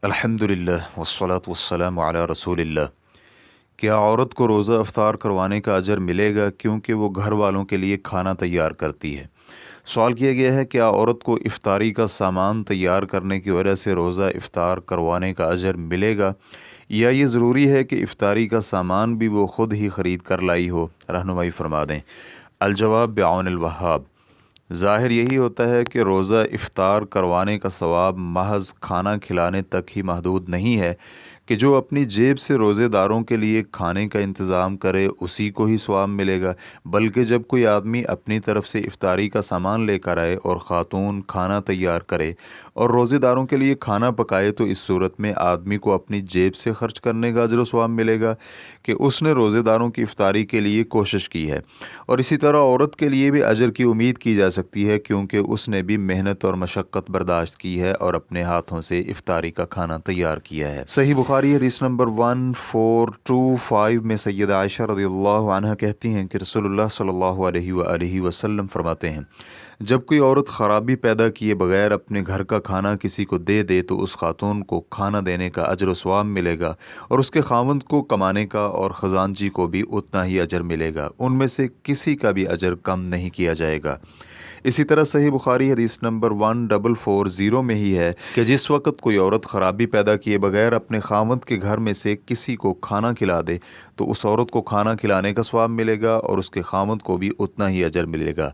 الحمدللہ والصلاة والسلام علی رسول اللہ۔ کیا عورت کو روزہ افطار کروانے کا اجر ملے گا کیونکہ وہ گھر والوں کے لیے کھانا تیار کرتی ہے؟ سوال کیا گیا ہے، کیا عورت کو افطاری کا سامان تیار کرنے کی وجہ سے روزہ افطار کروانے کا اجر ملے گا، یا یہ ضروری ہے کہ افطاری کا سامان بھی وہ خود ہی خرید کر لائی ہو؟ رہنمائی فرما دیں۔ الجواب بعون الوہاب۔ ظاہر یہی ہوتا ہے کہ روزہ افطار کروانے کا ثواب محض کھانا کھلانے تک ہی محدود نہیں ہے کہ جو اپنی جیب سے روزے داروں کے لیے کھانے کا انتظام کرے اسی کو ہی ثواب ملے گا، بلکہ جب کوئی آدمی اپنی طرف سے افطاری کا سامان لے کر آئے اور خاتون کھانا تیار کرے اور روزے داروں کے لیے کھانا پکائے تو اس صورت میں آدمی کو اپنی جیب سے خرچ کرنے کا اجر و ثواب ملے گا کہ اس نے روزے داروں کی افطاری کے لیے کوشش کی ہے، اور اسی طرح عورت کے لیے بھی اجر کی امید کی جا سکتی ہے کیونکہ اس نے بھی محنت اور مشقت برداشت کی ہے اور اپنے ہاتھوں سے افطاری کا کھانا تیار کیا ہے۔ صحیح بخاری حدیث نمبر 1425 میں سیدہ عائشہ رضی اللہ عنہ کہتی ہیں کہ رسول اللہ صلی اللہ علیہ وآلہ وسلم فرماتے ہیں، جب کوئی عورت خرابی پیدا کیے بغیر اپنے گھر کا کھانا کسی کو دے دے تو اس خاتون کو کھانا دینے کا اجر و ثواب ملے گا، اور اس کے خاوند کو کمانے کا اور خزانچی کو بھی اتنا ہی اجر ملے گا، ان میں سے کسی کا بھی اجر کم نہیں کیا جائے گا۔ اسی طرح صحیح بخاری حدیث نمبر 1440 میں ہی ہے کہ جس وقت کوئی عورت خرابی پیدا کیے بغیر اپنے خاوند کے گھر میں سے کسی کو کھانا کھلا دے تو اس عورت کو کھانا کھلانے کا ثواب ملے گا اور اس کے خاوند کو بھی اتنا ہی اجر ملے گا،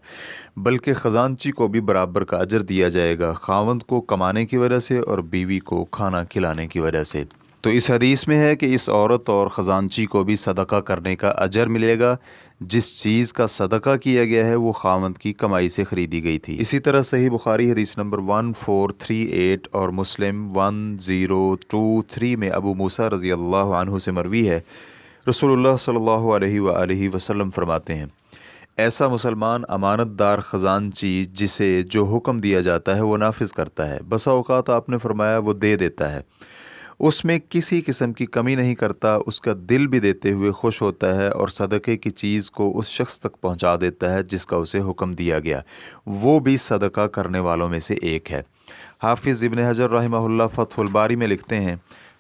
بلکہ خزانچی کو بھی برابر کا اجر دیا جائے گا، خاوند کو کمانے کی وجہ سے اور بیوی کو کھانا کھلانے کی وجہ سے۔ تو اس حدیث میں ہے کہ اس عورت اور خزانچی کو بھی صدقہ کرنے کا اجر ملے گا، جس چیز کا صدقہ کیا گیا ہے وہ خاوند کی کمائی سے خریدی گئی تھی۔ اسی طرح صحیح بخاری حدیث نمبر 1438 اور مسلم 1023 میں ابو موسیٰ رضی اللہ عنہ سے مروی ہے، رسول اللہ صلی اللہ علیہ وآلہ وسلم فرماتے ہیں، ایسا مسلمان امانت دار خزانچی جسے جو حکم دیا جاتا ہے وہ نافذ کرتا ہے، بسا اوقات آپ نے فرمایا وہ دے دیتا ہے، اس میں کسی قسم کی کمی نہیں کرتا، اس کا دل بھی دیتے ہوئے خوش ہوتا ہے اور صدقے کی چیز کو اس شخص تک پہنچا دیتا ہے جس کا اسے حکم دیا گیا، وہ بھی صدقہ کرنے والوں میں سے ایک ہے۔ حافظ ابن حجر رحمہ اللہ فتح الباری میں لکھتے ہیں،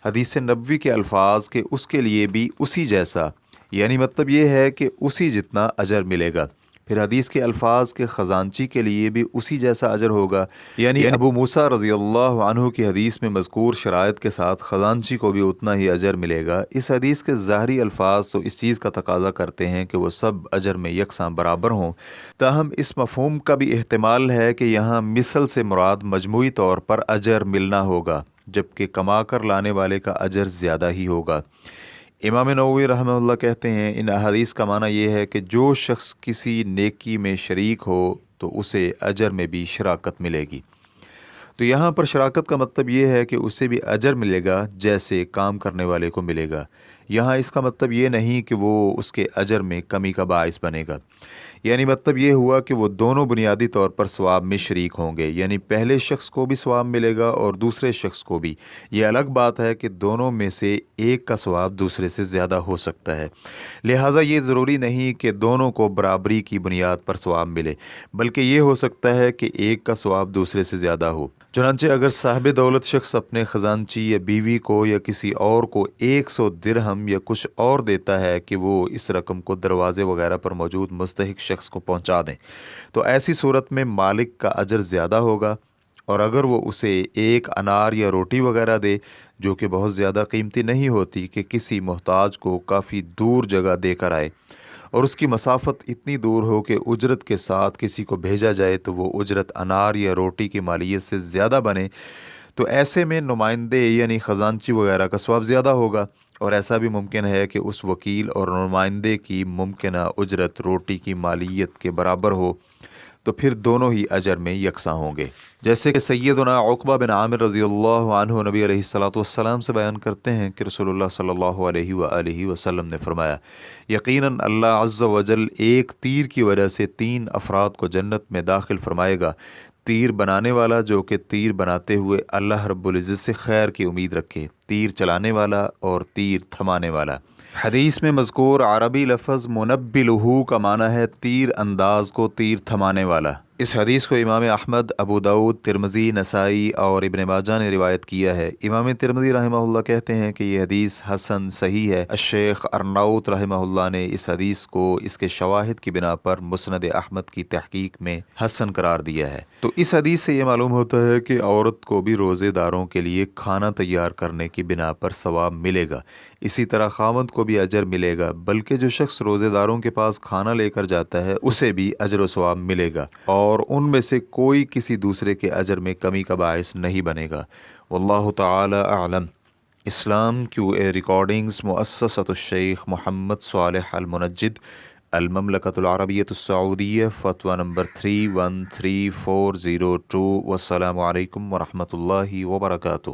حدیث نبوی کے الفاظ کہ اس کے لیے بھی اسی جیسا، یعنی مطلب یہ ہے کہ اسی جتنا اجر ملے گا۔ پھر حدیث کے الفاظ کے خزانچی کے لیے بھی اسی جیسا اجر ہوگا، یعنی ابو موسیٰ رضی اللہ عنہ کی حدیث میں مذکور شرائط کے ساتھ خزانچی کو بھی اتنا ہی اجر ملے گا۔ اس حدیث کے ظاہری الفاظ تو اس چیز کا تقاضا کرتے ہیں کہ وہ سب اجر میں یکساں برابر ہوں، تاہم اس مفہوم کا بھی احتمال ہے کہ یہاں مثل سے مراد مجموعی طور پر اجر ملنا ہوگا، جبکہ کما کر لانے والے کا اجر زیادہ ہی ہوگا۔ امام نووی رحمہ اللہ کہتے ہیں، ان احادیث کا معنی یہ ہے کہ جو شخص کسی نیکی میں شریک ہو تو اسے اجر میں بھی شراکت ملے گی۔ تو یہاں پر شراکت کا مطلب یہ ہے کہ اسے بھی اجر ملے گا جیسے کام کرنے والے کو ملے گا، یہاں اس کا مطلب یہ نہیں کہ وہ اس کے اجر میں کمی کا باعث بنے گا، یعنی مطلب یہ ہوا کہ وہ دونوں بنیادی طور پر ثواب میں شریک ہوں گے، یعنی پہلے شخص کو بھی ثواب ملے گا اور دوسرے شخص کو بھی۔ یہ الگ بات ہے کہ دونوں میں سے ایک کا ثواب دوسرے سے زیادہ ہو سکتا ہے، لہٰذا یہ ضروری نہیں کہ دونوں کو برابری کی بنیاد پر ثواب ملے، بلکہ یہ ہو سکتا ہے کہ ایک کا ثواب دوسرے سے زیادہ ہو۔ چنانچہ اگر صاحب دولت شخص اپنے خزانچی یا بیوی کو یا کسی اور کو 100 درہم یا کچھ اور دیتا ہے کہ وہ اس رقم کو دروازے وغیرہ پر موجود مستحق شخص کو پہنچا دیں، تو ایسی صورت میں مالک کا اجر زیادہ ہوگا، اور اگر وہ اسے ایک انار یا روٹی وغیرہ دے جو کہ بہت زیادہ قیمتی نہیں ہوتی کہ کسی محتاج کو کافی دور جگہ دے کر آئے، اور اس کی مسافت اتنی دور ہو کہ اجرت کے ساتھ کسی کو بھیجا جائے تو وہ اجرت انار یا روٹی کی مالیت سے زیادہ بنے، تو ایسے میں نمائندے یعنی خزانچی وغیرہ کا ثواب زیادہ ہوگا، اور ایسا بھی ممکن ہے کہ اس وکیل اور نمائندے کی ممکنہ اجرت روٹی کی مالیت کے برابر ہو، تو پھر دونوں ہی اجر میں یکساں ہوں گے۔ جیسے کہ سیدنا عقبہ بن عامر رضی اللہ عنہ نبی علیہ الصلوۃ والسلام سے بیان کرتے ہیں کہ رسول اللہ صلی اللہ علیہ وآلہ وسلم نے فرمایا، یقیناً اللہ عز و جل ایک تیر کی وجہ سے 3 افراد کو جنت میں داخل فرمائے گا، تیر بنانے والا جو کہ تیر بناتے ہوئے اللہ رب العزت سے خیر کی امید رکھے، تیر چلانے والا اور تیر تھمانے والا۔ حدیث میں مذکور عربی لفظ منبلہ کا معنی ہے تیر انداز کو تیر تھمانے والا۔ اس حدیث کو امام احمد، ابو داؤد، ترمذی، نسائی اور ابن ماجہ نے روایت کیا ہے۔ امام ترمذی رحمہ اللہ کہتے ہیں کہ یہ حدیث حسن صحیح ہے۔ الشیخ ارناؤت رحمہ اللہ نے اس حدیث کو اس کے شواہد کی بنا پر مسند احمد کی تحقیق میں حسن قرار دیا ہے۔ تو اس حدیث سے یہ معلوم ہوتا ہے کہ عورت کو بھی روزے داروں کے لیے کھانا تیار کرنے کی بنا پر ثواب ملے گا، اسی طرح خاوند کو بھی اجر ملے گا، بلکہ جو شخص روزے داروں کے پاس کھانا لے کر جاتا ہے اسے بھی اجر و ثواب ملے گا، اور ان میں سے کوئی کسی دوسرے کے اجر میں کمی کا باعث نہیں بنے گا۔ واللہ تعالی اعلم۔ اسلام کیو اے ریکارڈنگز، مؤسسۃ الشیخ محمد صالح المنجد، المملکۃ العربیۃ السعودیہ، فتویٰ نمبر 313402۔ والسلام علیکم ورحمۃ اللہ وبرکاتہ۔